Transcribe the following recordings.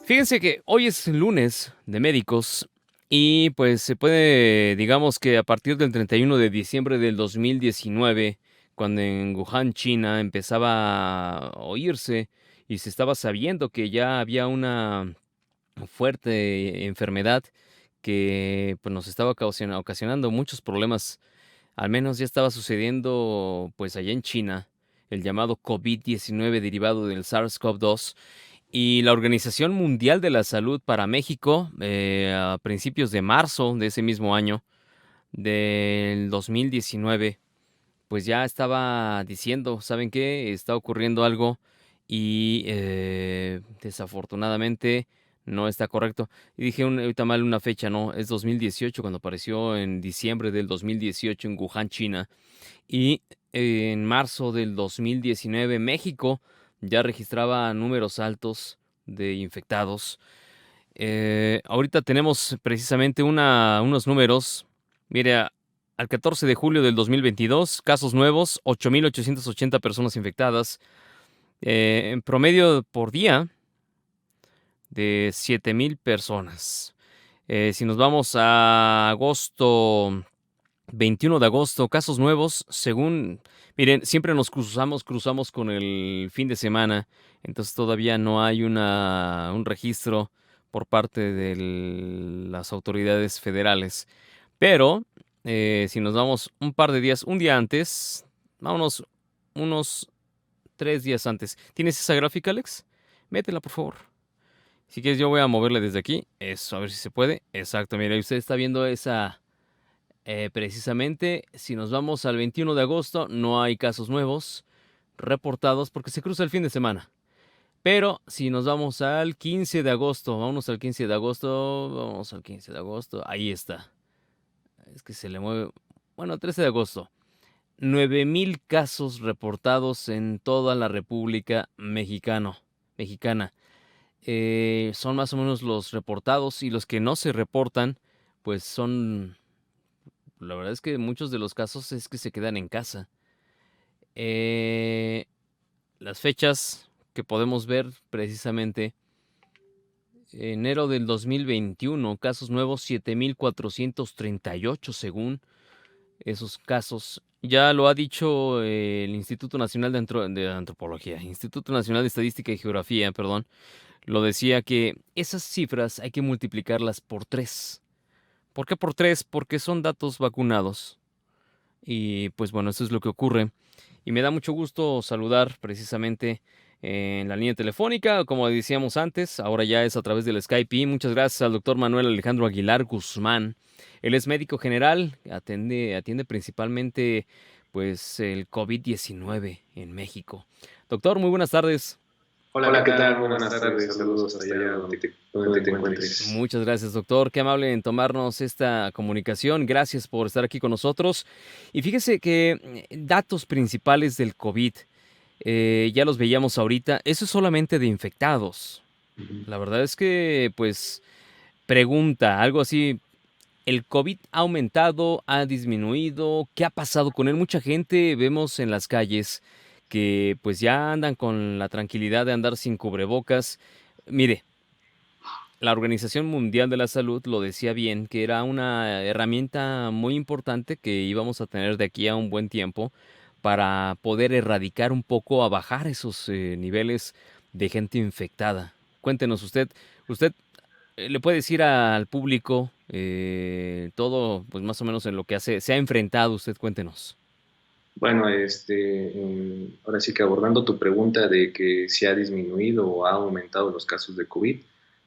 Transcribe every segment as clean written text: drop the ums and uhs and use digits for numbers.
Fíjense que hoy es lunes de médicos y pues se puede, digamos que a partir del 31 de diciembre del 2019, cuando en Wuhan, China, empezaba a oírse y se estaba sabiendo que ya había una fuerte enfermedad que pues, nos estaba ocasionando muchos problemas. Al menos ya estaba sucediendo pues allá en China el llamado COVID-19 derivado del SARS-CoV-2 y la Organización Mundial de la Salud para México, a principios de marzo de ese mismo año, del 2019, pues ya estaba diciendo, ¿saben qué? Está ocurriendo algo y desafortunadamente no está correcto. Y dije ahorita mal una fecha, no, es 2018 cuando apareció en diciembre del 2018 en Wuhan, China. Y en marzo del 2019 México ya registraba números altos de infectados. Ahorita tenemos precisamente unos números. Mire, al 14 de julio del 2022, casos nuevos, 8.880 personas infectadas. En promedio por día de 7.000 personas. Si nos vamos a agosto, 21 de agosto, casos nuevos, según, miren, siempre nos cruzamos con el fin de semana, entonces todavía no hay un registro por parte de las autoridades federales. Pero, si nos vamos un par de días, un día antes, vámonos unos 3 días antes. ¿Tienes esa gráfica, Alex? Métela, por favor. Si quieres, yo voy a moverle desde aquí. Eso, a ver si se puede. Exacto, mira, usted está viendo esa. Precisamente, si nos vamos al 21 de agosto, no hay casos nuevos reportados porque se cruza el fin de semana. Pero si nos vamos al 15 de agosto, vamos al 15 de agosto, ahí está. Es que se le mueve. Bueno, 13 de agosto. 9.000 casos reportados en toda la República Mexicana. Son más o menos los reportados y los que no se reportan, pues son. La verdad es que muchos de los casos es que se quedan en casa. Eh, las fechas que podemos ver precisamente, enero del 2021, casos nuevos 7.438 según esos casos. Ya lo ha dicho el Instituto Nacional de Antropología, Instituto Nacional de Estadística y Geografía, perdón, lo decía que esas cifras hay que multiplicarlas por 3. ¿Por qué por 3? Porque son datos vacunados. Y pues bueno, eso es lo que ocurre. Y me da mucho gusto saludar precisamente en la línea telefónica, como decíamos antes, ahora ya es a través del Skype. Y muchas gracias al doctor Manuel Alejandro Aguilar Guzmán. Él es médico general, atiende principalmente pues el COVID-19 en México. Doctor, muy buenas tardes. Hola, ¿qué tal? Muy buenas tardes. Saludos hasta allá donde te encuentres. Muchas gracias, doctor. Qué amable en tomarnos esta comunicación. Gracias por estar aquí con nosotros. Y fíjese que datos principales del COVID, ya los veíamos ahorita. Eso es solamente de infectados. Ujú. La verdad es que, pues, pregunta, algo así. ¿El COVID ha aumentado, ha disminuido? ¿Qué ha pasado con él? Mucha gente vemos en las calles que pues ya andan con la tranquilidad de andar sin cubrebocas. Mire, la Organización Mundial de la Salud lo decía bien, que era una herramienta muy importante que íbamos a tener de aquí a un buen tiempo para poder erradicar un poco, a bajar esos niveles de gente infectada. Cuéntenos usted le puede decir al público todo, pues más o menos en lo que se ha enfrentado usted, cuéntenos. Bueno, ahora sí que abordando tu pregunta de que si ha disminuido o ha aumentado los casos de COVID,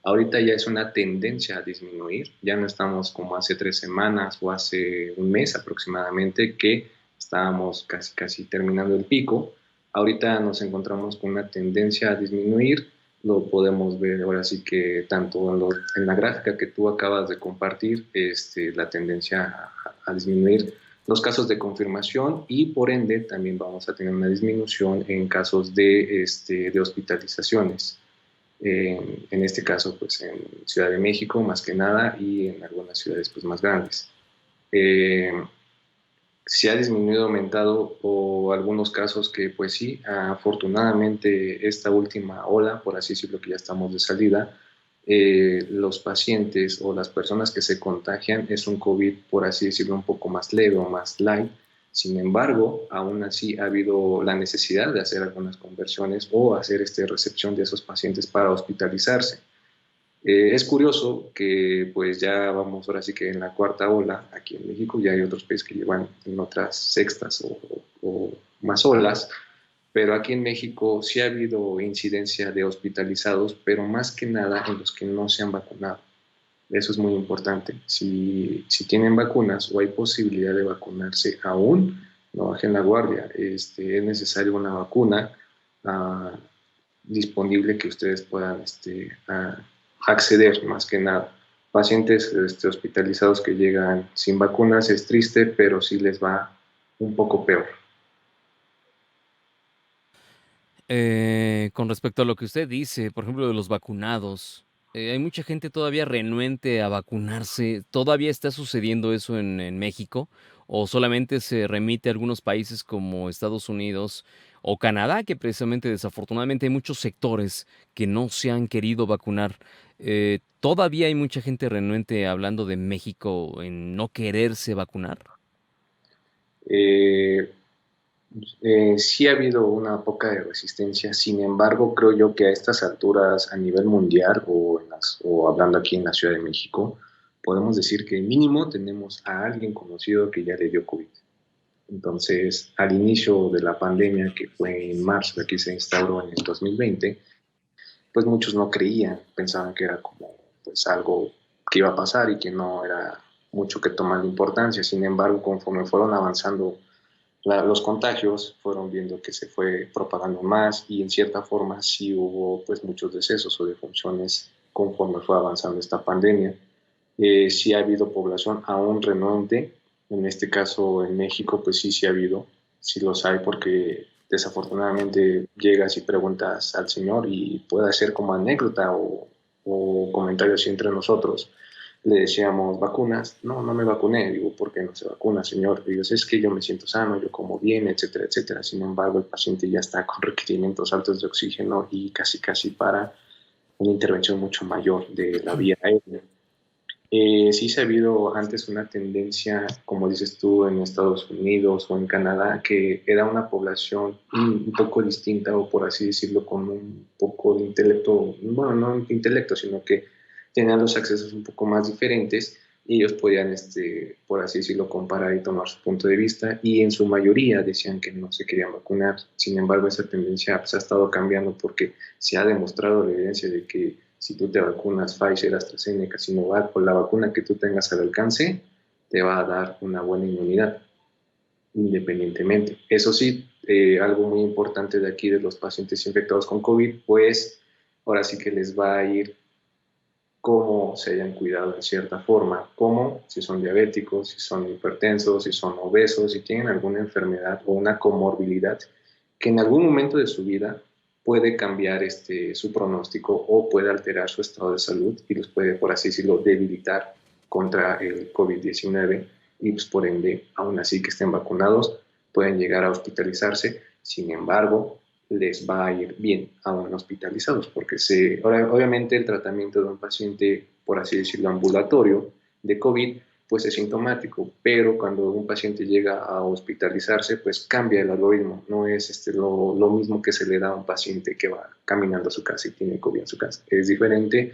ahorita ya es una tendencia a disminuir. Ya no estamos como hace 3 semanas o hace un mes aproximadamente que estábamos casi terminando el pico. Ahorita nos encontramos con una tendencia a disminuir. Lo podemos ver ahora sí que tanto en la gráfica que tú acabas de compartir, la tendencia a disminuir los casos de confirmación y por ende también vamos a tener una disminución en casos de hospitalizaciones. En este caso, pues en Ciudad de México más que nada y en algunas ciudades pues más grandes. Eh, Se ha disminuido, aumentado o algunos casos que pues sí, afortunadamente esta última ola, por así decirlo que ya estamos de salida, los pacientes o las personas que se contagian es un COVID, por así decirlo, un poco más leve o más light. Sin embargo, aún así ha habido la necesidad de hacer algunas conversiones o hacer recepción de esos pacientes para hospitalizarse. Es curioso que pues ya vamos ahora sí que en la cuarta ola aquí en México, ya hay otros países que llevan en otras sextas o más olas, pero aquí en México sí ha habido incidencia de hospitalizados, pero más que nada en los que no se han vacunado. Eso es muy importante. Si tienen vacunas o hay posibilidad de vacunarse aún, no bajen la guardia. Es necesaria una vacuna uh, disponible que ustedes puedan acceder más que nada. Pacientes hospitalizados que llegan sin vacunas es triste, pero sí les va un poco peor. Con respecto a lo que usted dice, por ejemplo, de los vacunados, hay mucha gente todavía renuente a vacunarse. ¿Todavía está sucediendo eso en México? ¿O solamente se remite a algunos países como Estados Unidos o Canadá, que precisamente desafortunadamente hay muchos sectores que no se han querido vacunar? ¿Todavía hay mucha gente renuente hablando de México en no quererse vacunar? Eh, sí ha habido una poca de resistencia, sin embargo, creo yo que a estas alturas a nivel mundial o hablando aquí en la Ciudad de México, podemos decir que mínimo tenemos a alguien conocido que ya le dio COVID. Entonces, al inicio de la pandemia, que fue en marzo, que aquí se instauró en el 2020, pues muchos no creían, pensaban que era como pues algo que iba a pasar y que no era mucho que tomar importancia. Sin embargo, conforme fueron avanzando los contagios, fueron viendo que se fue propagando más y en cierta forma sí hubo pues muchos decesos o defunciones conforme fue avanzando esta pandemia. Sí ha habido población aún renuente, en este caso en México pues sí ha habido, sí los hay porque desafortunadamente llegas y preguntas al señor y puede ser como anécdota o comentario así entre nosotros. Le decíamos, ¿vacunas? No, no me vacuné. Digo, ¿por qué no se vacuna, señor? Digo, es que yo me siento sano, yo como bien, etcétera, etcétera. Sin embargo, el paciente ya está con requerimientos altos de oxígeno y casi para una intervención mucho mayor de la vía aérea. Sí se ha habido antes una tendencia, como dices tú, en Estados Unidos o en Canadá, que era una población un poco distinta o por así decirlo, con un poco de intelecto, bueno, no intelecto, sino que tenían los accesos un poco más diferentes y ellos podían, por así decirlo, comparar y tomar su punto de vista y en su mayoría decían que no se querían vacunar. Sin embargo, esa tendencia pues, ha estado cambiando porque se ha demostrado la evidencia de que si tú te vacunas Pfizer, AstraZeneca, Sinovac o la vacuna que tú tengas al alcance, te va a dar una buena inmunidad independientemente. Eso sí, algo muy importante de aquí de los pacientes infectados con COVID, pues ahora sí que les va a ir cómo se hayan cuidado en cierta forma, como si son diabéticos, si son hipertensos, si son obesos, si tienen alguna enfermedad o una comorbilidad que en algún momento de su vida puede cambiar su pronóstico o puede alterar su estado de salud y los puede, por así decirlo, debilitar contra el COVID-19 y pues, por ende, aún así que estén vacunados, pueden llegar a hospitalizarse. Sin embargo, les va a ir bien aún hospitalizados, porque obviamente el tratamiento de un paciente, por así decirlo, ambulatorio de COVID, pues es sintomático, pero cuando un paciente llega a hospitalizarse, pues cambia el algoritmo, no es lo mismo que se le da a un paciente que va caminando a su casa y tiene COVID en su casa, es diferente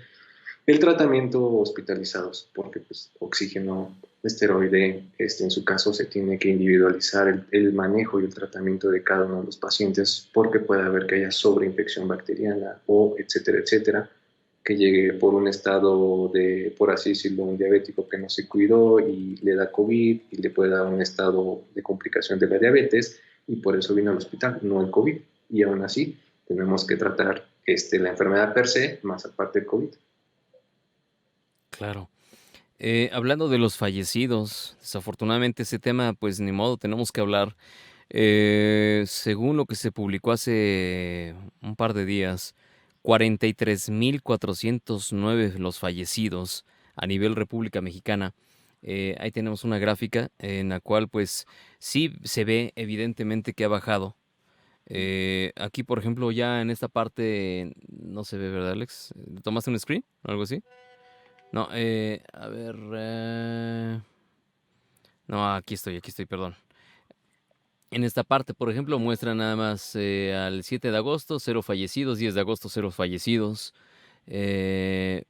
el tratamiento hospitalizados, porque pues, oxígeno, esteroide, en su caso se tiene que individualizar el manejo y el tratamiento de cada uno de los pacientes, porque puede haber que haya sobreinfección bacteriana o etcétera, etcétera, que llegue por un estado de, por así decirlo, un diabético que no se cuidó y le da COVID y le puede dar un estado de complicación de la diabetes y por eso vino al hospital, no el COVID. Y aún así tenemos que tratar la enfermedad per se, más aparte del COVID. Claro. Hablando de los fallecidos, desafortunadamente ese tema, pues ni modo, tenemos que hablar. Según lo que se publicó hace un par de días, 43.409 los fallecidos a nivel República Mexicana. Ahí tenemos una gráfica en la cual pues sí se ve evidentemente que ha bajado. Aquí, por ejemplo, ya en esta parte no se ve, ¿verdad, Alex? ¿Tomaste un screen o algo así? No, a ver. No, aquí estoy, perdón. En esta parte, por ejemplo, muestra nada más al 7 de agosto, cero fallecidos, 10 de agosto, cero fallecidos. Eh,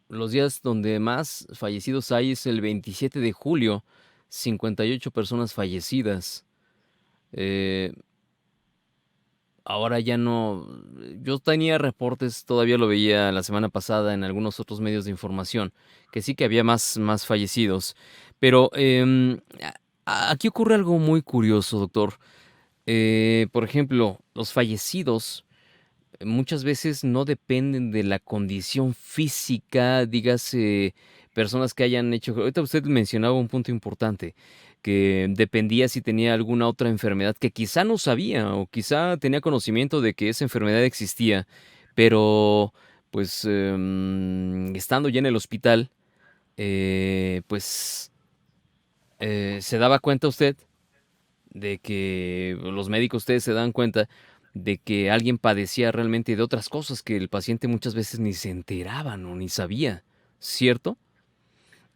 los días donde más fallecidos hay es el 27 de julio, 58 personas fallecidas. Eh, Ahora ya no. Yo tenía reportes, todavía lo veía la semana pasada en algunos otros medios de información, que sí que había más fallecidos. Pero aquí ocurre algo muy curioso, doctor. Por ejemplo, los fallecidos muchas veces no dependen de la condición física, dígase, personas que hayan hecho. Ahorita usted mencionaba un punto importante, que dependía si tenía alguna otra enfermedad que quizá no sabía o quizá tenía conocimiento de que esa enfermedad existía, pero pues estando ya en el hospital, pues se daba cuenta usted de que los médicos, ustedes se dan cuenta de que alguien padecía realmente de otras cosas que el paciente muchas veces ni se enteraba, ¿no? Ni sabía, ¿cierto?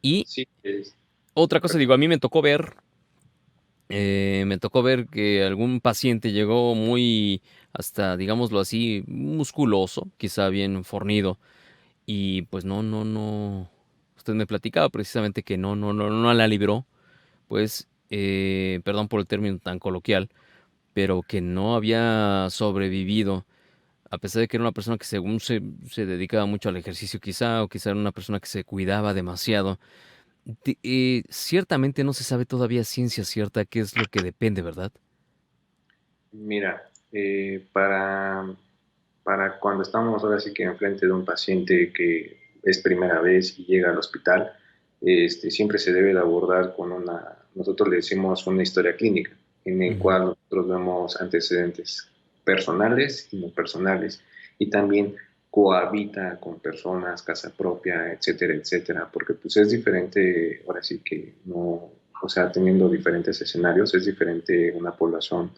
Y Sí, otra cosa, digo, a mí me tocó ver que algún paciente llegó muy, hasta, digámoslo así, musculoso, quizá bien fornido, y pues no, usted me platicaba precisamente que no la libró, pues, perdón por el término tan coloquial, pero que no había sobrevivido, a pesar de que era una persona que según se dedicaba mucho al ejercicio quizá, o quizá era una persona que se cuidaba demasiado. Ciertamente no se sabe todavía ciencia cierta qué es lo que depende, ¿verdad? mira, para cuando estamos ahora sí que enfrente de un paciente que es primera vez y llega al hospital, siempre se debe de abordar con nosotros le decimos una historia clínica, en el Ujú. cual nosotros vemos antecedentes personales y no personales, y también cohabita con personas, casa propia, etcétera, etcétera, porque pues es diferente, ahora sí que no, o sea, teniendo diferentes escenarios, es diferente una población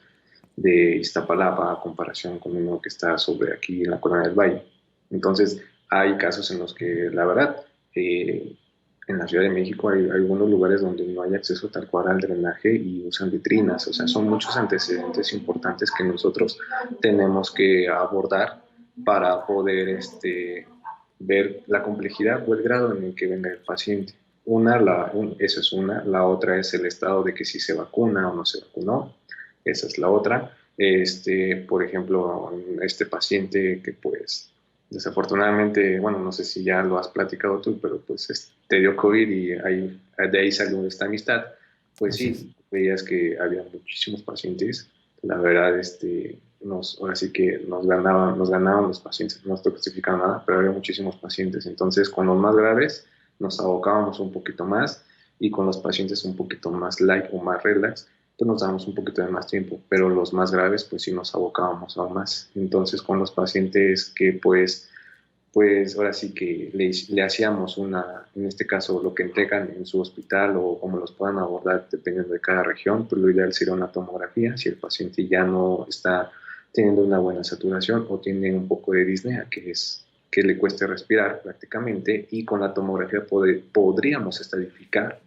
de Iztapalapa a comparación con uno que está sobre aquí en la Colonia del Valle. Entonces, hay casos en los que, la verdad, en la Ciudad de México hay algunos lugares donde no hay acceso tal cual al drenaje y usan vitrinas. O sea, son muchos antecedentes importantes que nosotros tenemos que abordar para poder ver la complejidad o el grado en el que venga el paciente. Eso es una. La otra es el estado de que si se vacuna o no se vacunó. Esa es la otra. Por ejemplo, este paciente que pues desafortunadamente, bueno, no sé si ya lo has platicado tú, pero pues te dio COVID y de ahí salió esta amistad. Pues Así es. sí, veías que había muchísimos pacientes. La verdad, ahora sí que nos ganaban los pacientes, no estoy justificando nada, pero había muchísimos pacientes. Entonces, con los más graves nos abocábamos un poquito más y con los pacientes un poquito más light o más relax pues nos dábamos un poquito de más tiempo, pero los más graves pues sí nos abocábamos aún más. Entonces con los pacientes que pues ahora sí que le hacíamos en este caso lo que entregan en su hospital o como los puedan abordar dependiendo de cada región, pues lo ideal sería una tomografía si el paciente ya no está teniendo una buena saturación o tiene un poco de disnea, que es que le cueste respirar prácticamente, y con la tomografía podríamos estadificar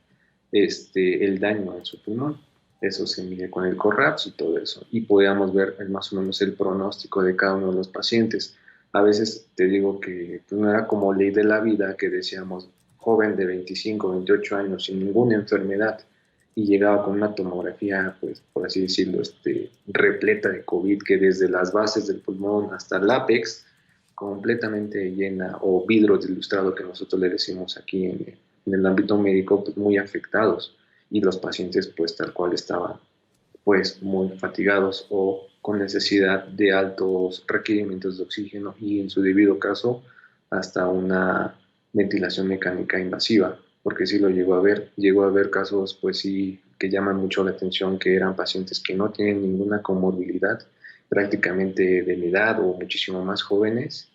el daño en su pulmón. Eso se mide con el CORRAPS y todo eso. Y podíamos ver más o menos el pronóstico de cada uno de los pacientes. A veces te digo que pues, no era como ley de la vida que decíamos joven de 25, 28 años sin ninguna enfermedad y llegaba con una tomografía, pues por así decirlo, repleta de COVID, que desde las bases del pulmón hasta el ápex, completamente llena, o vidrio ilustrado que nosotros le decimos aquí en el ámbito médico, pues muy afectados y los pacientes pues tal cual estaban pues muy fatigados o con necesidad de altos requerimientos de oxígeno y en su debido caso hasta una ventilación mecánica invasiva, porque sí lo llegó a ver casos pues sí que llaman mucho la atención, que eran pacientes que no tienen ninguna comorbilidad, prácticamente de mi edad o muchísimo más jóvenes,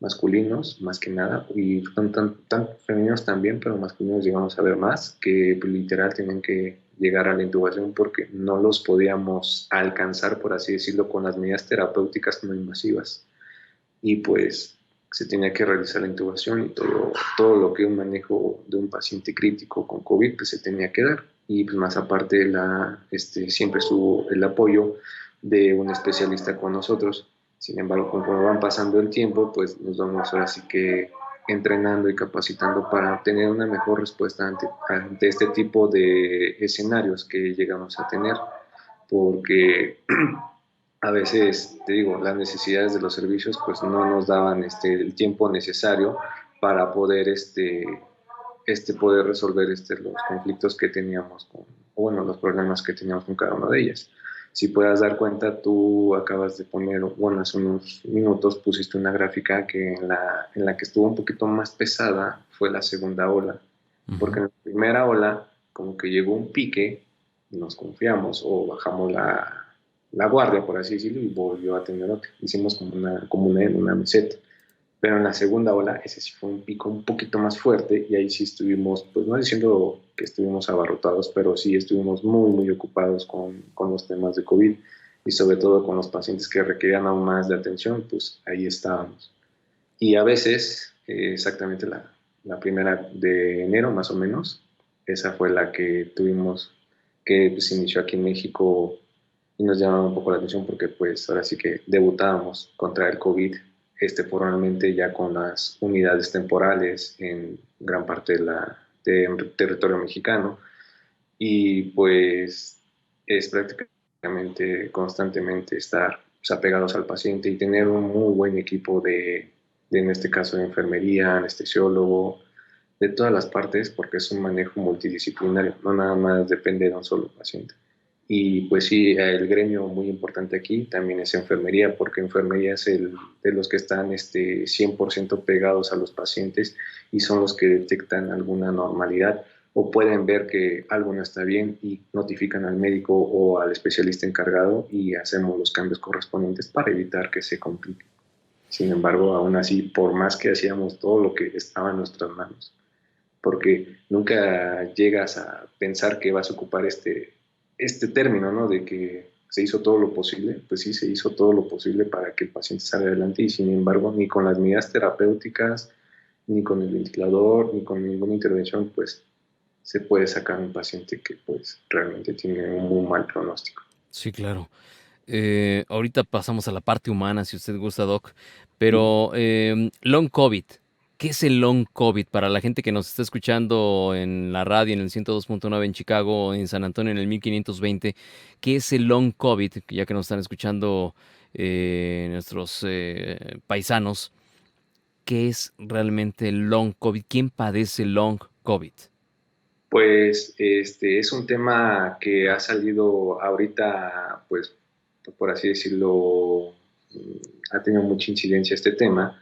masculinos más que nada, y tan femeninos también, pero masculinos llegamos a ver más, que pues, literal tienen que llegar a la intubación porque no los podíamos alcanzar, por así decirlo, con las medidas terapéuticas no invasivas. Y pues se tenía que realizar la intubación y todo lo que un manejo de un paciente crítico con COVID pues se tenía que dar. Y pues más aparte siempre estuvo el apoyo de un especialista con nosotros. Sin embargo, conforme van pasando el tiempo, pues nos vamos ahora sí que entrenando y capacitando para tener una mejor respuesta ante este tipo de escenarios que llegamos a tener, porque a veces, te digo, las necesidades de los servicios pues no nos daban el tiempo necesario para poder, poder resolver los conflictos que teníamos o bueno, los problemas que teníamos con cada una de ellas. Si puedas dar cuenta, tú acabas de poner, bueno, hace unos minutos pusiste una gráfica que en la que estuvo un poquito más pesada fue la segunda ola, porque Ujú. en la primera ola como que llegó un pique, nos confiamos o bajamos la guardia, por así decirlo, y volvió a tener otra. Hicimos como una meseta. Pero en la segunda ola, ese sí fue un pico un poquito más fuerte y ahí sí estuvimos, pues no diciendo que estuvimos abarrotados, pero sí estuvimos muy, muy ocupados con los temas de COVID y sobre todo con los pacientes que requerían aún más de atención, pues ahí estábamos. Y a veces, exactamente la primera de enero más o menos, esa fue la que tuvimos, que pues, inició aquí en México y nos llamaba un poco la atención porque pues ahora sí que debutábamos contra el COVID formalmente ya con las unidades temporales en gran parte del territorio mexicano y pues es prácticamente constantemente estar pues, apegados al paciente y tener un muy buen equipo en este caso de enfermería, anestesiólogo, de todas las partes porque es un manejo multidisciplinario, no nada más depende de un solo paciente. Y pues sí, el gremio muy importante aquí también es enfermería, porque enfermería es el de los que están 100% pegados a los pacientes y son los que detectan alguna normalidad o pueden ver que algo no está bien y notifican al médico o al especialista encargado y hacemos los cambios correspondientes para evitar que se complique. Sin embargo, aún así, por más que hacíamos todo lo que estaba en nuestras manos, porque nunca llegas a pensar que vas a ocupar este término, ¿no? De que se hizo todo lo posible, pues sí, se hizo todo lo posible para que el paciente salga adelante y sin embargo, ni con las medidas terapéuticas, ni con el ventilador, ni con ninguna intervención, pues se puede sacar un paciente que pues realmente tiene un muy mal pronóstico. Sí, claro. Ahorita pasamos a la parte humana, si usted gusta, Doc, pero long COVID. ¿Qué es el long COVID? Para la gente que nos está escuchando en la radio, en el 102.9 en Chicago, en San Antonio, en el 1520, ¿qué es el long COVID? Ya que nos están escuchando nuestros paisanos, ¿qué es realmente el long COVID? ¿Quién padece long COVID? Pues es un tema que ha salido ahorita, pues por así decirlo, ha tenido mucha incidencia este tema.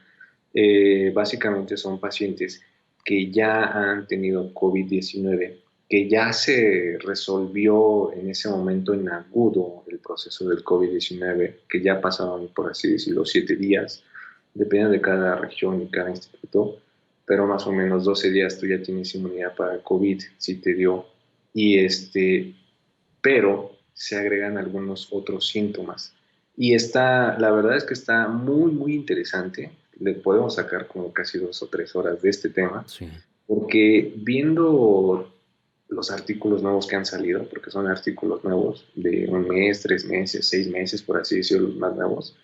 Básicamente son pacientes que ya han tenido COVID-19, que ya se resolvió en ese momento en agudo el proceso del COVID-19, que ya pasaron, por así decirlo, 7 días, depende de cada región y cada instituto, pero más o menos 12 días tú ya tienes inmunidad para el COVID si te dio. Y pero se agregan algunos otros síntomas. Y la verdad es que está muy, muy interesante. Le podemos sacar como casi 2 o 3 horas de este tema, Sí. porque viendo los artículos nuevos que han salido, porque son artículos nuevos de 1 mes, 3 meses, 6 meses, por así decirlo, los más nuevos,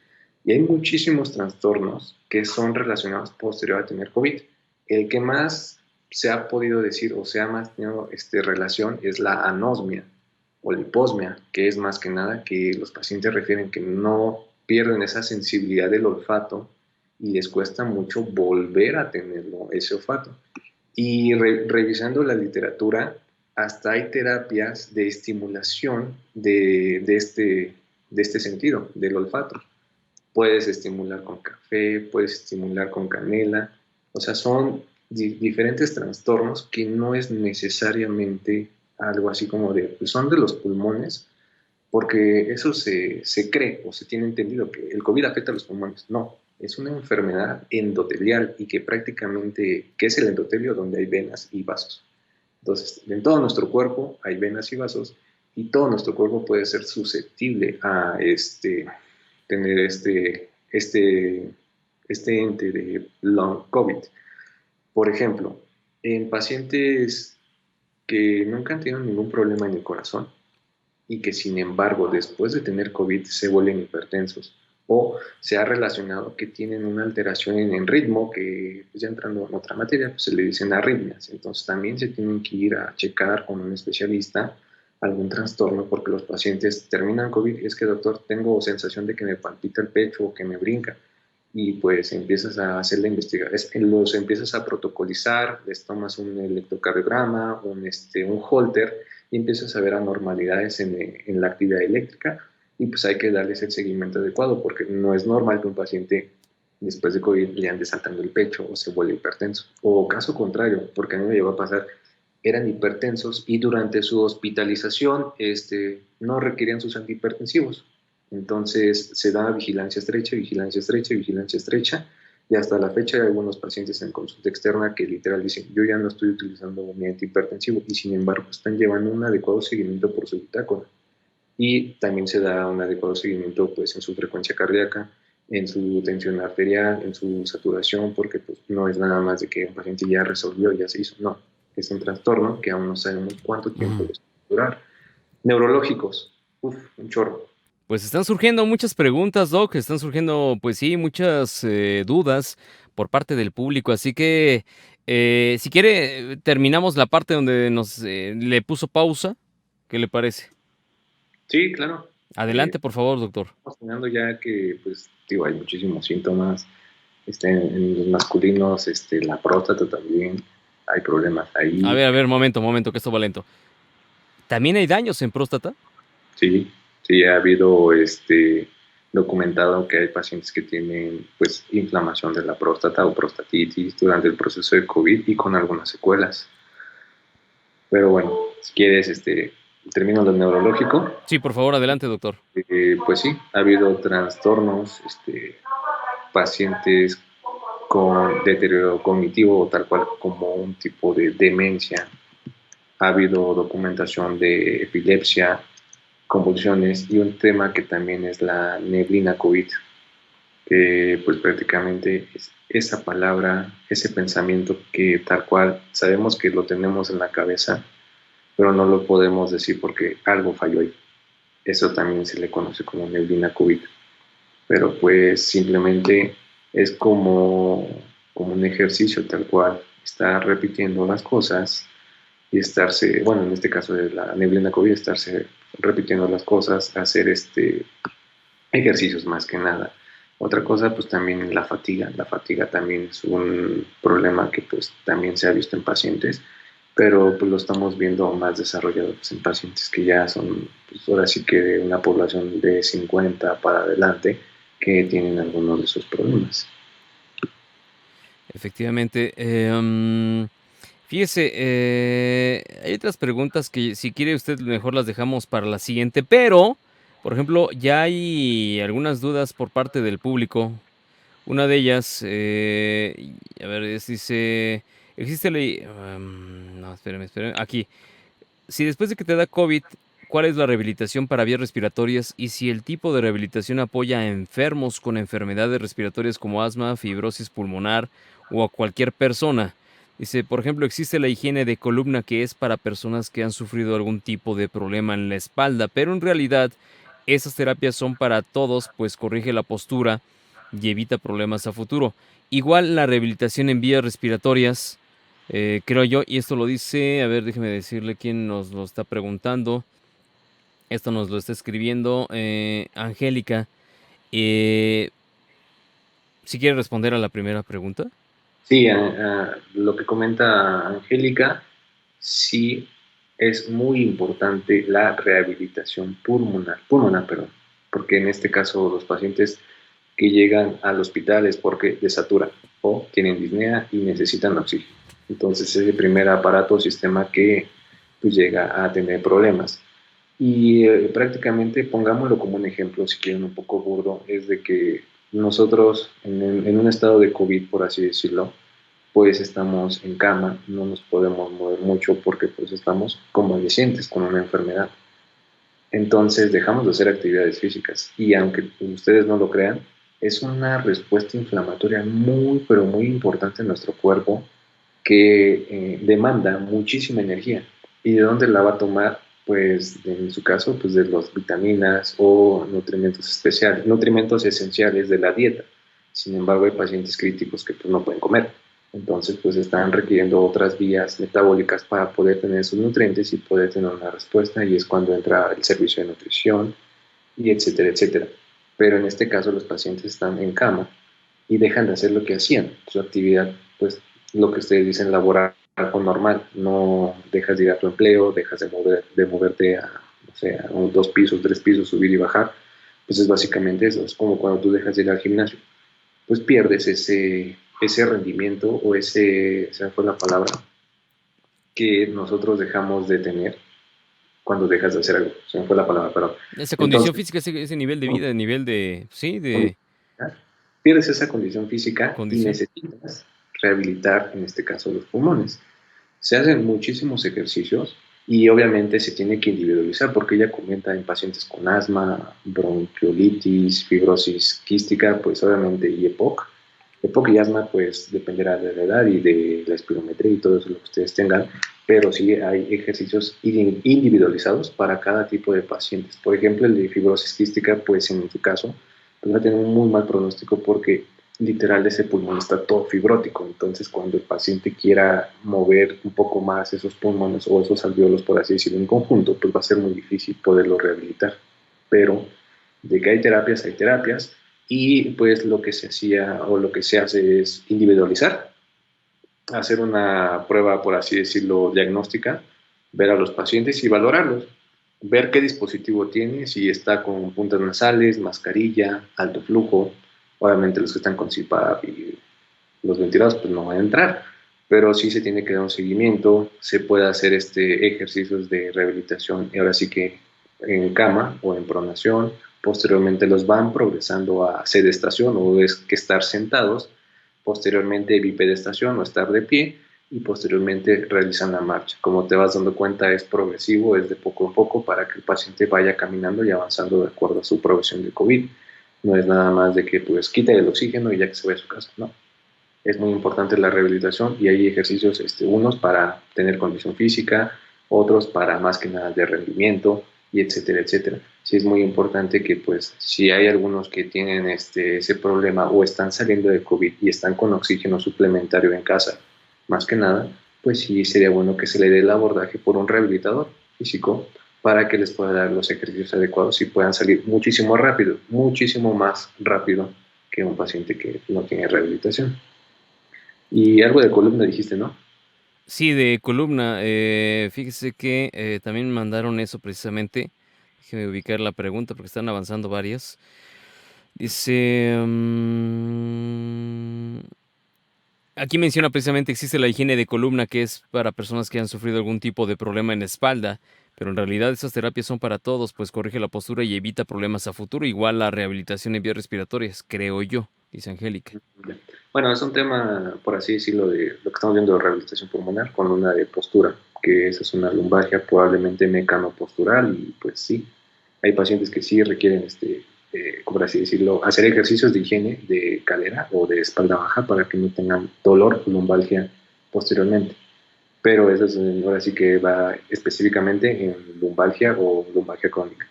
y hay muchísimos trastornos que son relacionados posterior a tener COVID. El que más se ha podido decir o se ha más tenido relación es la anosmia o la hiposmia, que es más que nada que los pacientes refieren que no pierden esa sensibilidad del olfato y les cuesta mucho volver a tenerlo, ese olfato. Y revisando la literatura, hasta hay terapias de estimulación de este sentido, del olfato. Puedes estimular con café, puedes estimular con canela, o sea, son diferentes trastornos que no es necesariamente algo así como pues son de los pulmones, porque eso se cree o se tiene entendido que el COVID afecta a los pulmones. No, Es una enfermedad endotelial y que prácticamente, ¿qué es el endotelio? Donde hay venas y vasos. Entonces, en todo nuestro cuerpo hay venas y vasos y todo nuestro cuerpo puede ser susceptible a tener este ente de long COVID. Por ejemplo, en pacientes que nunca han tenido ningún problema en el corazón y que sin embargo después de tener COVID se vuelven hipertensos o se ha relacionado que tienen una alteración en ritmo que pues, ya entrando en otra materia pues se le dicen arritmias, entonces también se tienen que ir a checar con un especialista algún trastorno porque los pacientes terminan COVID y es que doctor tengo sensación de que me palpita el pecho o que me brinca y pues empiezas a hacer la investigación, los empiezas a protocolizar, les tomas un electrocardiograma, un holter y empiezas a ver anormalidades en la actividad eléctrica y pues hay que darles el seguimiento adecuado porque no es normal que un paciente después de COVID le ande saltando el pecho o se vuelva hipertenso. O caso contrario, porque a mí me llegó a pasar, eran hipertensos y durante su hospitalización no requerían sus antihipertensivos. Entonces se da vigilancia estrecha, vigilancia estrecha, vigilancia estrecha, y hasta la fecha hay algunos pacientes en consulta externa que literal dicen, yo ya no estoy utilizando mi antihipertensivo, y sin embargo están llevando un adecuado seguimiento por su bitácora. Y también se da un adecuado seguimiento pues, en su frecuencia cardíaca, en su tensión arterial, en su saturación, porque pues, no es nada más de que un paciente ya resolvió, ya se hizo, no. Es un trastorno que aún no sabemos cuánto tiempo va a durar. Neurológicos, un chorro. Pues están surgiendo muchas preguntas, Doc, están surgiendo, pues sí, muchas dudas por parte del público, así que si quiere, terminamos la parte donde nos le puso pausa, ¿qué le parece? Sí, claro. Adelante, por favor, doctor. Estamos hablando ya que, pues, digo, hay muchísimos síntomas. En los masculinos, la próstata también, hay problemas ahí. A ver, momento, que esto va lento. ¿También hay daños en próstata? Sí, sí, ha habido documentado que hay pacientes que tienen pues inflamación de la próstata o prostatitis durante el proceso de COVID y con algunas secuelas. Pero bueno, si quieres, termino lo neurológico. Sí, por favor, adelante, doctor. Pues sí, ha habido trastornos, pacientes con deterioro cognitivo o tal cual como un tipo de demencia. Ha habido documentación de epilepsia, convulsiones y un tema que también es la neblina COVID, que pues prácticamente es esa palabra, ese pensamiento que tal cual sabemos que lo tenemos en la cabeza, pero no lo podemos decir porque algo falló ahí. Eso también se le conoce como neblina COVID, pero pues simplemente es como un ejercicio tal cual, estar repitiendo las cosas y estarse, bueno, en este caso de la neblina COVID, estarse repitiendo las cosas, hacer ejercicios más que nada. Otra cosa, pues también la fatiga. La fatiga también es un problema que pues también se ha visto en pacientes, pero pues lo estamos viendo más desarrollado pues, en pacientes que ya son, pues ahora sí que de una población de 50 para adelante que tienen algunos de esos problemas. Efectivamente. Fíjese, hay otras preguntas que si quiere usted mejor las dejamos para la siguiente, pero, por ejemplo, ya hay algunas dudas por parte del público. Una de ellas, a ver, dice, existe no, espérame, aquí. Si después de que te da COVID, ¿cuál es la rehabilitación para vías respiratorias? Y si el tipo de rehabilitación apoya a enfermos con enfermedades respiratorias como asma, fibrosis pulmonar o a cualquier persona. Dice, por ejemplo, existe la higiene de columna que es para personas que han sufrido algún tipo de problema en la espalda, pero en realidad esas terapias son para todos, pues corrige la postura y evita problemas a futuro. Igual la rehabilitación en vías respiratorias, creo yo, y esto lo dice, a ver, déjeme decirle quién nos lo está preguntando. Esto nos lo está escribiendo Angélica. Eh, si quiere responder a la primera pregunta. Sí, lo que comenta Angélica, sí es muy importante la rehabilitación pulmonar, perdón, porque en este caso los pacientes que llegan al hospital es porque desaturan o tienen disnea y necesitan oxígeno. Entonces es el primer aparato o sistema que pues, llega a tener problemas. Y prácticamente, pongámoslo como un ejemplo, si quieren un poco burdo, es de que nosotros en un estado de COVID, por así decirlo, pues estamos en cama, no nos podemos mover mucho porque pues estamos convalecientes con una enfermedad. Entonces dejamos de hacer actividades físicas y aunque ustedes no lo crean, es una respuesta inflamatoria muy, pero muy importante en nuestro cuerpo que demanda muchísima energía. ¿Y de dónde la va a tomar? Pues en su caso, pues de las vitaminas o nutrimentos especiales, nutrimentos esenciales de la dieta. Sin embargo, hay pacientes críticos que pues no pueden comer. Entonces, pues están requiriendo otras vías metabólicas para poder tener sus nutrientes y poder tener una respuesta y es cuando entra el servicio de nutrición y etcétera, etcétera. Pero en este caso los pacientes están en cama y dejan de hacer lo que hacían, su actividad, pues lo que ustedes dicen laboral o normal, no dejas de ir a tu empleo, dejas de moverte a, no sé, a 2 pisos, 3 pisos, subir y bajar, pues es básicamente eso, es como cuando tú dejas de ir al gimnasio, pues pierdes ese rendimiento o esa fue la palabra, que nosotros dejamos de tener cuando dejas de hacer algo, se me fue la palabra, pero Esa condición entonces, física, ese nivel de vida, nivel de, sí, de pierdes esa condición física y condición. necesitas rehabilitar, en este caso, los pulmones. Se hacen muchísimos ejercicios y obviamente se tiene que individualizar porque ella comenta en pacientes con asma, bronquiolitis, fibrosis quística, pues obviamente y EPOC. EPOC y asma pues dependerá de la edad y de la espirometría y todo eso lo que ustedes tengan, pero sí hay ejercicios individualizados para cada tipo de pacientes. Por ejemplo, el de fibrosis quística, pues en su caso, pues va a tener un muy mal pronóstico porque literal ese pulmón está todo fibrótico, entonces cuando el paciente quiera mover un poco más esos pulmones o esos alvéolos, por así decirlo, en conjunto, pues va a ser muy difícil poderlo rehabilitar. Pero de que hay terapias y pues lo que se hacía o lo que se hace es individualizar, hacer una prueba, por así decirlo, diagnóstica, ver a los pacientes y valorarlos, ver qué dispositivo tiene, si está con puntas nasales, mascarilla, alto flujo. Obviamente los que están con CPAP y los ventilados pues no van a entrar, pero sí se tiene que dar un seguimiento, se puede hacer ejercicios de rehabilitación, y ahora sí que en cama o en pronación, posteriormente los van progresando a sedestación o es que estar sentados, posteriormente bipedestación o estar de pie y posteriormente realizan la marcha. Como te vas dando cuenta es progresivo, es de poco en poco para que el paciente vaya caminando y avanzando de acuerdo a su progresión de COVID. No es nada más de que pues quite el oxígeno y ya que se vaya a su casa, no, es muy importante la rehabilitación y hay ejercicios, unos para tener condición física, otros para más que nada de rendimiento y etcétera, etcétera. Sí es muy importante que pues si hay algunos que tienen ese problema o están saliendo de COVID y están con oxígeno suplementario en casa, más que nada, pues sí sería bueno que se le dé el abordaje por un rehabilitador físico para que les pueda dar los ejercicios adecuados y puedan salir muchísimo rápido, muchísimo más rápido que un paciente que no tiene rehabilitación. Y algo de columna dijiste, ¿no? Sí, de columna. Fíjese que también me mandaron eso precisamente. Déjeme ubicar la pregunta porque están avanzando varias. Dice, aquí menciona precisamente existe la higiene de columna que es para personas que han sufrido algún tipo de problema en la espalda, pero en realidad esas terapias son para todos, pues corrige la postura y evita problemas a futuro, igual la rehabilitación en vías respiratorias, creo yo, dice Angélica. Bueno, es un tema, por así decirlo, de lo que estamos viendo de rehabilitación pulmonar con una de postura, que esa es una lumbalgia probablemente mecanopostural y pues sí, hay pacientes que sí requieren, por así decirlo, hacer ejercicios de higiene de cadera o de espalda baja para que no tengan dolor o lumbalgia posteriormente. Pero eso es, ahora sí que va específicamente en lumbalgia o lumbalgia crónica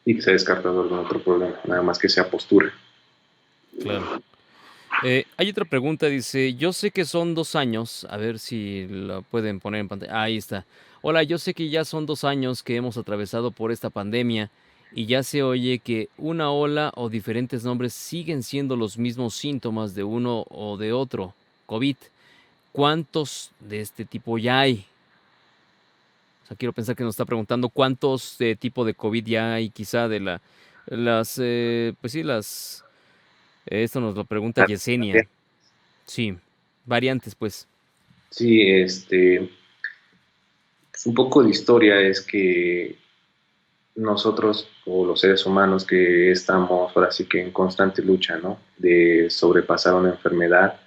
y que se ha descartado algún otro problema, nada más que sea postura. Claro. Hay otra pregunta, dice, yo sé que son 2 años, a ver si la pueden poner en pantalla. Ahí está. Hola, yo sé que ya son 2 años que hemos atravesado por esta pandemia y ya se oye que una ola o diferentes nombres siguen siendo los mismos síntomas de uno o de otro, COVID. ¿Cuántos de este tipo ya hay? O sea, quiero pensar que nos está preguntando cuántos tipo de COVID ya hay, quizá de pues sí, esto nos lo pregunta Yesenia. Sí, variantes, pues. Sí, un poco de historia es que nosotros o los seres humanos que estamos ahora sí que en constante lucha, ¿no? De sobrepasar una enfermedad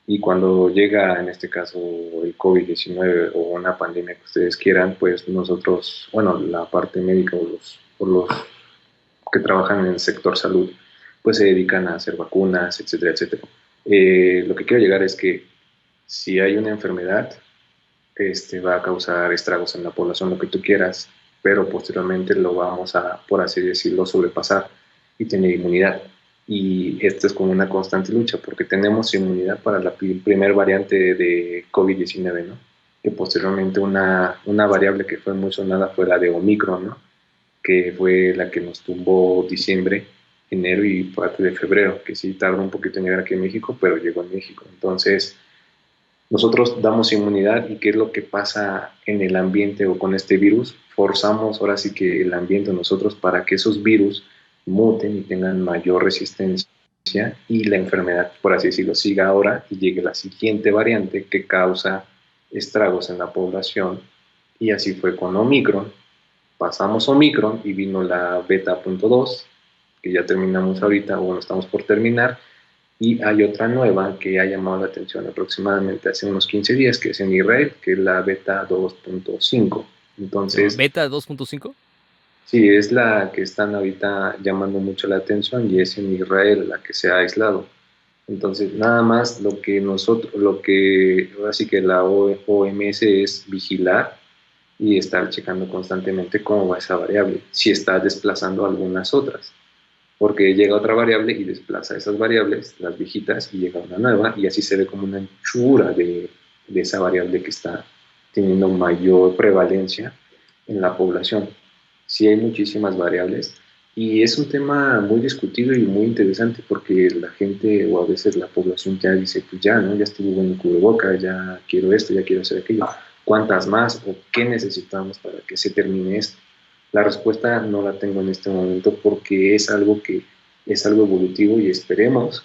y cuando llega en este caso el COVID-19 o una pandemia que ustedes quieran, pues nosotros, bueno, la parte médica o los que trabajan en el sector salud, pues se dedican a hacer vacunas, etcétera, etcétera. Lo que quiero llegar es que si hay una enfermedad, va a causar estragos en la población, lo que tú quieras, pero posteriormente lo vamos a, por así decirlo, sobrepasar y tener inmunidad. Y esto es como una constante lucha, porque tenemos inmunidad para la primer variante de COVID-19, ¿no? Que posteriormente una variable que fue muy sonada fue la de Omicron, ¿no? Que fue la que nos tumbó diciembre, enero y parte de febrero, que sí tardó un poquito en llegar aquí a México, pero llegó a México. Entonces, nosotros damos inmunidad y qué es lo que pasa en el ambiente o con este virus, forzamos ahora sí que el ambiente nosotros para que esos virus muten y tengan mayor resistencia y la enfermedad, por así decirlo, siga ahora y llegue la siguiente variante que causa estragos en la población y así fue con Omicron. Pasamos Omicron y vino la beta.2 que ya terminamos ahorita, o bueno, estamos por terminar, y hay otra nueva que ha llamado la atención aproximadamente hace unos 15 días, que es en Israel, que es la beta 2.5. ¿Se llama Entonces, Beta 2.5? sí, es la que están ahorita llamando mucho la atención y es en Israel la que se ha aislado. Entonces, nada más lo que nosotros, lo que así que la OMS es vigilar y estar checando constantemente cómo va esa variable, si está desplazando algunas otras porque llega otra variable y desplaza esas variables, las viejitas, y llega una nueva, y así se ve como una anchura de esa variable que está teniendo mayor prevalencia en la población. Sí hay muchísimas variables, y es un tema muy discutido y muy interesante porque la gente o a veces la población ya dice, pues ya, ¿no? Ya estuvo bueno el cubreboca, ya quiero esto, ya quiero hacer aquello. ¿Cuántas más o qué necesitamos para que se termine esto? La respuesta no la tengo en este momento porque es algo que es algo evolutivo y esperemos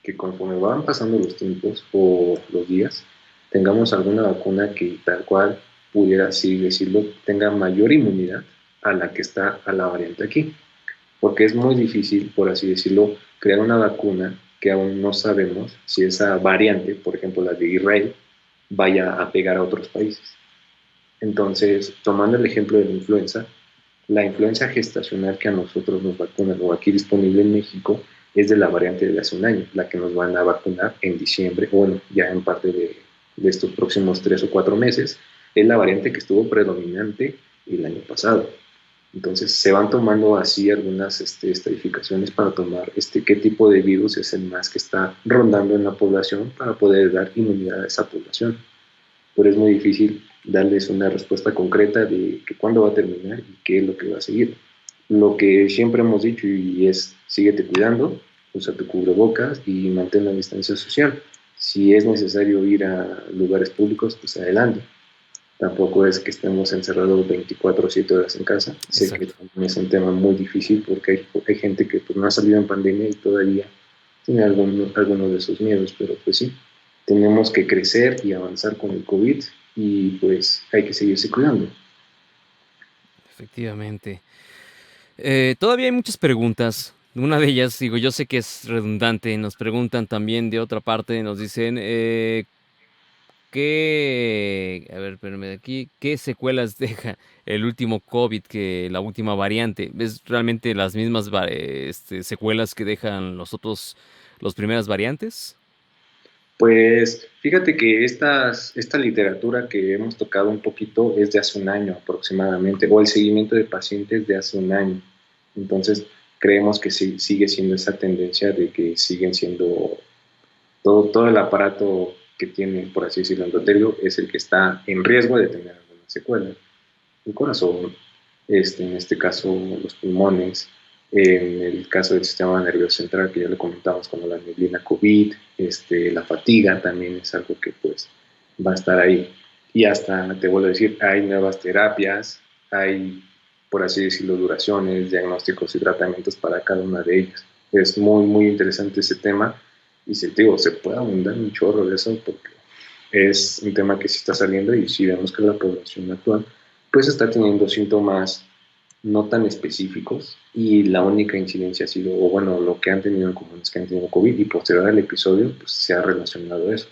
que conforme van pasando los tiempos o los días, tengamos alguna vacuna que tal cual pudiera así decirlo, tenga mayor inmunidad a la que está a la variante aquí. Porque es muy difícil, por así decirlo, crear una vacuna que aún no sabemos si esa variante, por ejemplo la de Israel, vaya a pegar a otros países. Entonces, tomando el ejemplo de la influenza gestacional que a nosotros nos vacunan o aquí disponible en México es de la variante de hace un año, la que nos van a vacunar en diciembre, o bueno, ya en parte de estos próximos 3 o 4 meses, es la variante que estuvo predominante el año pasado. Entonces se van tomando así algunas estadificaciones para tomar qué tipo de virus es el más que está rondando en la población para poder dar inmunidad a esa población, pero es muy difícil darles una respuesta concreta de que cuándo va a terminar y qué es lo que va a seguir. Lo que siempre hemos dicho y es, síguete cuidando, usa tu cubrebocas y mantén la distancia social. Si es necesario ir a lugares públicos, pues adelante. Tampoco es que estemos encerrados 24/7 horas en casa. Sé que Exacto. también es un tema muy difícil porque hay gente que pues, no ha salido en pandemia y todavía tiene algunos de esos miedos, pero pues sí, tenemos que crecer y avanzar con el COVID y pues hay que seguirse cuidando. Efectivamente. Todavía hay muchas preguntas. Una de ellas, digo, yo sé que es redundante. Nos preguntan también de otra parte, nos dicen, a ver, espérame de aquí, ¿qué secuelas deja el último COVID que la última variante? ¿Es realmente las mismas secuelas que dejan los primeras variantes? Pues fíjate que esta literatura que hemos tocado un poquito es de hace un año aproximadamente, o el seguimiento de pacientes de hace un año. Entonces, creemos que sí, sigue siendo esa tendencia de que siguen siendo todo el aparato que tiene, por así decirlo, endotelio, es el que está en riesgo de tener alguna secuela. El corazón, en este caso los pulmones, en el caso del sistema nervioso central, que ya lo comentamos como la neblina COVID, la fatiga también es algo que pues va a estar ahí. Y hasta, te vuelvo a decir, hay nuevas terapias, hay, por así decirlo, duraciones, diagnósticos y tratamientos para cada una de ellas. Es muy, muy interesante ese tema y se puede abundar un chorro de eso porque es un tema que sí está saliendo y si vemos que la población actual pues está teniendo síntomas no tan específicos y la única incidencia ha sido, o bueno, lo que han tenido en común es que han tenido COVID y posterior al episodio pues se ha relacionado eso.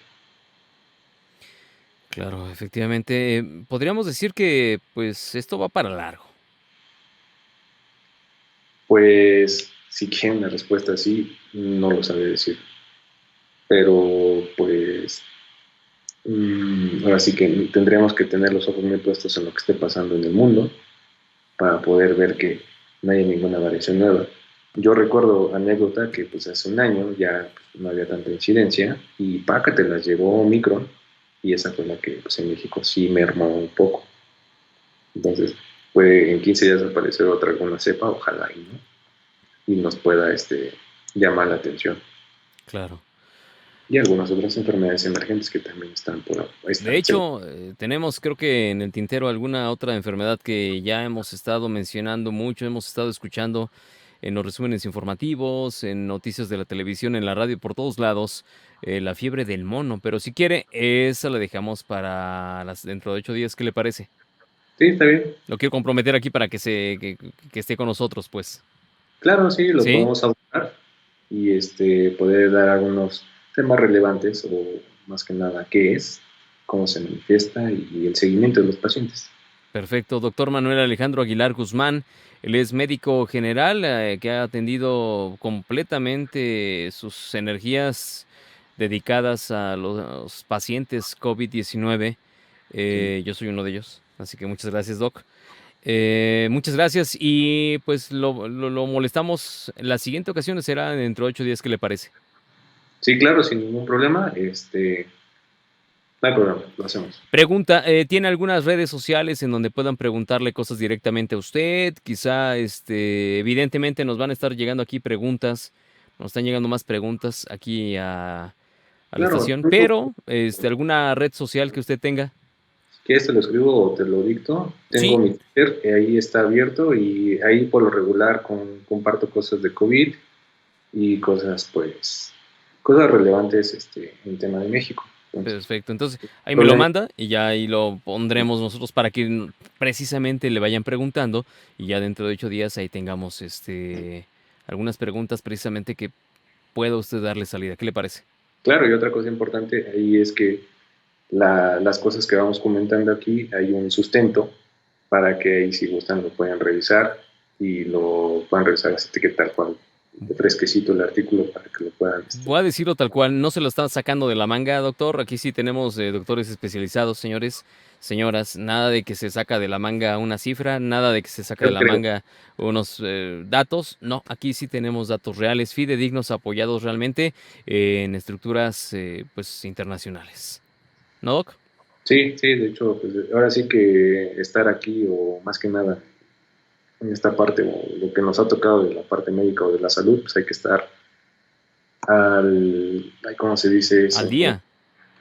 Claro, efectivamente, podríamos decir que, pues, esto va para largo. Pues si quieren una respuesta así, no lo sabré decir, pero pues ahora sí que tendríamos que tener los ojos muy puestos en lo que esté pasando en el mundo para poder ver que no hay ninguna variación nueva. Yo recuerdo anécdota que pues hace un año ya pues, no había tanta incidencia y pácate las llevó Omicron y esa fue la que pues, en México sí mermó un poco. Entonces puede en 15 días aparecer otra alguna cepa, ojalá y no, y nos pueda llamar la atención. Claro. Y algunas otras enfermedades emergentes que también están por ahí. De Están. hecho, tenemos creo que en el tintero alguna otra enfermedad que ya hemos estado mencionando mucho, hemos estado escuchando en los resúmenes informativos, en noticias de la televisión, en la radio, por todos lados, la fiebre del mono. Pero si quiere, esa la dejamos para dentro de 8 días. ¿Qué le parece? Sí, está bien. Lo quiero comprometer aquí para que esté con nosotros, pues. Claro, sí, lo ¿Sí? podemos abordar y poder dar algunos temas relevantes o más que nada qué es, cómo se manifiesta y el seguimiento de los pacientes. Perfecto, doctor Manuel Alejandro Aguilar Guzmán, él es médico general que ha atendido completamente sus energías dedicadas a los pacientes COVID-19. Sí. Yo soy uno de ellos, así que muchas gracias, doc. Muchas gracias y pues lo molestamos. La siguiente ocasión será dentro de 8 días, ¿qué le parece? Sí, claro, sin ningún problema. No hay problema, lo hacemos. Pregunta, ¿tiene algunas redes sociales en donde puedan preguntarle cosas directamente a usted? Quizá, evidentemente nos van a estar llegando aquí preguntas, nos están llegando más preguntas aquí a la Claro, estación, pero, ¿alguna red social que usted tenga? si quieres te lo escribo o te lo dicto. Tengo Sí, mi Twitter, que ahí está abierto y ahí por lo regular comparto cosas de COVID y cosas, pues, cosas relevantes en tema de México. Entonces, perfecto. Entonces, ahí me lo problema. manda y ya ahí lo pondremos nosotros para que precisamente le vayan preguntando y ya dentro de 8 días ahí tengamos, algunas preguntas precisamente que pueda usted darle salida. ¿Qué le parece? Claro, y otra cosa importante ahí es que las cosas que vamos comentando aquí hay un sustento para que ahí si gustan lo puedan revisar y lo puedan revisar así que tal cual, de fresquecito el artículo para que lo puedan. Voy a decirlo tal cual, no se lo está sacando de la manga, doctor. Aquí sí tenemos doctores especializados, señores, señoras. Nada de que se saca de la manga una cifra, nada de que se saca de Yo la creo. manga unos datos. No, aquí sí tenemos datos reales, fidedignos, apoyados realmente en estructuras pues internacionales. ¿No, doc? Sí, sí, de hecho, pues ahora sí que estar aquí o más que nada en esta parte o lo que nos ha tocado de la parte médica o de la salud, pues hay que estar ¿cómo se dice Al eso? día.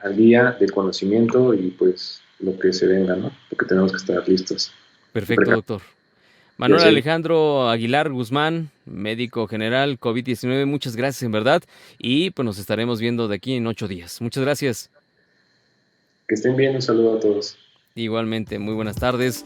Al día del conocimiento y pues lo que se venga, ¿no? Porque tenemos que estar listos. Perfecto, doctor. Y Manuel así, Alejandro Aguilar Guzmán, médico general COVID-19, muchas gracias en verdad. Y pues nos estaremos viendo de aquí en 8 días. Muchas gracias. que estén bien, un saludo a todos. Igualmente, muy buenas tardes.